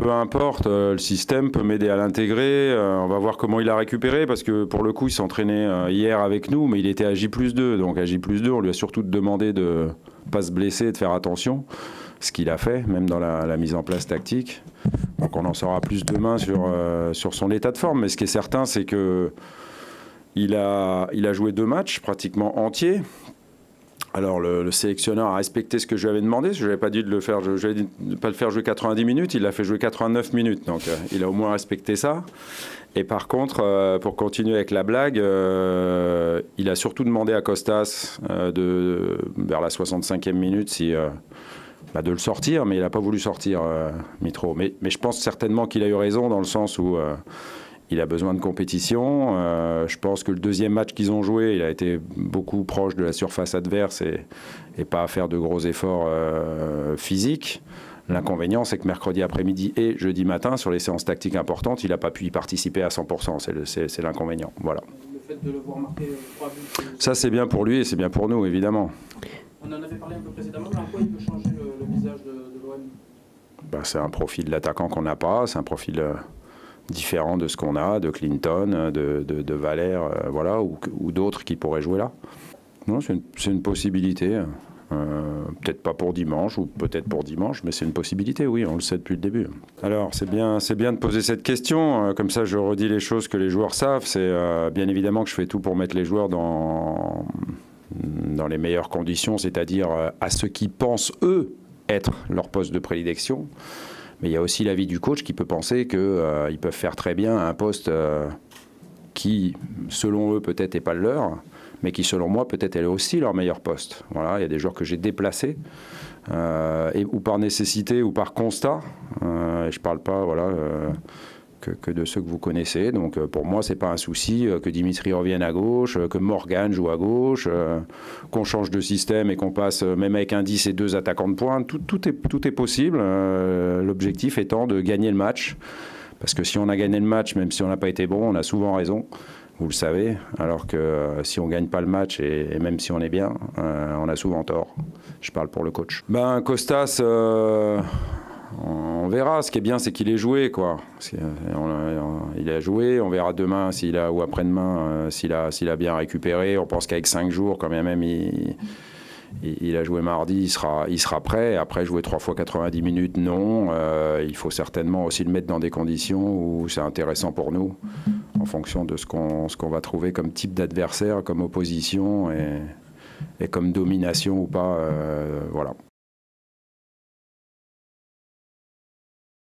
peu importe, le système peut m'aider à l'intégrer. On va voir comment il a récupéré, parce que pour le coup, il s'entraînait hier avec nous, mais il était à J+2. Donc à J+2, on lui a surtout demandé de ne pas se blesser et de faire attention, ce qu'il a fait, même dans la mise en place tactique. Donc on en saura plus demain sur son état de forme. Mais ce qui est certain, c'est que il a joué 2 matchs pratiquement entiers. Alors le sélectionneur a respecté ce que je lui avais demandé, je lui avais pas dit de le faire, je lui avais dit de ne pas le faire jouer 90 minutes, il l'a fait jouer 89 minutes, donc il a au moins respecté ça. Et par contre, pour continuer avec la blague, il a surtout demandé à Costas vers la 65e minute de le sortir, mais il n'a pas voulu sortir Mitro. Mais je pense certainement qu'il a eu raison dans le sens où il a besoin de compétition. Je pense que le deuxième match qu'ils ont joué, il a été beaucoup proche de la surface adverse et pas à faire de gros efforts physiques. L'inconvénient, c'est que mercredi après-midi et jeudi matin, sur les séances tactiques importantes, il n'a pas pu y participer à 100%. C'est l'inconvénient. Voilà. Le fait de le voir marquer 3 buts... Ça, c'est bien pour lui et c'est bien pour nous, évidemment. On en avait parlé un peu précédemment, mais en quoi il peut changer le visage de l'OM? C'est un profil d'attaquant qu'on n'a pas, c'est un profil... différent de ce qu'on a, de Clinton, de Valère, voilà, ou d'autres qui pourraient jouer là. Non, c'est une possibilité. Peut-être pas pour dimanche, ou peut-être pour dimanche, mais c'est une possibilité, oui, on le sait depuis le début. Alors, c'est bien de poser cette question, comme ça je redis les choses que les joueurs savent. C'est bien évidemment que je fais tout pour mettre les joueurs dans les meilleures conditions, c'est-à-dire à ce qu'ils pensent, eux, être leur poste de prédilection. Mais il y a aussi l'avis du coach qui peut penser qu'ils peuvent faire très bien un poste qui, selon eux, peut-être n'est pas le leur, mais qui, selon moi, peut-être est aussi leur meilleur poste. Voilà, il y a des joueurs que j'ai déplacés, ou par nécessité ou par constat. Et je ne parle pas que de ceux que vous connaissez. Donc pour moi, ce n'est pas un souci que Dimitri revienne à gauche, que Morgan joue à gauche, qu'on change de système et qu'on passe, même avec un 10 et 2 attaquants de pointe, tout est possible. L'objectif étant de gagner le match. Parce que si on a gagné le match, même si on n'a pas été bon, on a souvent raison, vous le savez. Alors que si on ne gagne pas le match, et même si on est bien, on a souvent tort. Je parle pour le coach. Costas... on verra. Ce qui est bien, c'est qu'il est joué, quoi. Il a joué. On verra demain ou après-demain s'il a bien récupéré. On pense qu'avec 5 jours, quand même, il a joué mardi, il sera prêt. Après, jouer 3 fois 90 minutes, non. Il faut certainement aussi le mettre dans des conditions où c'est intéressant pour nous, en fonction de ce qu'on va trouver comme type d'adversaire, comme opposition et comme domination ou pas. Voilà.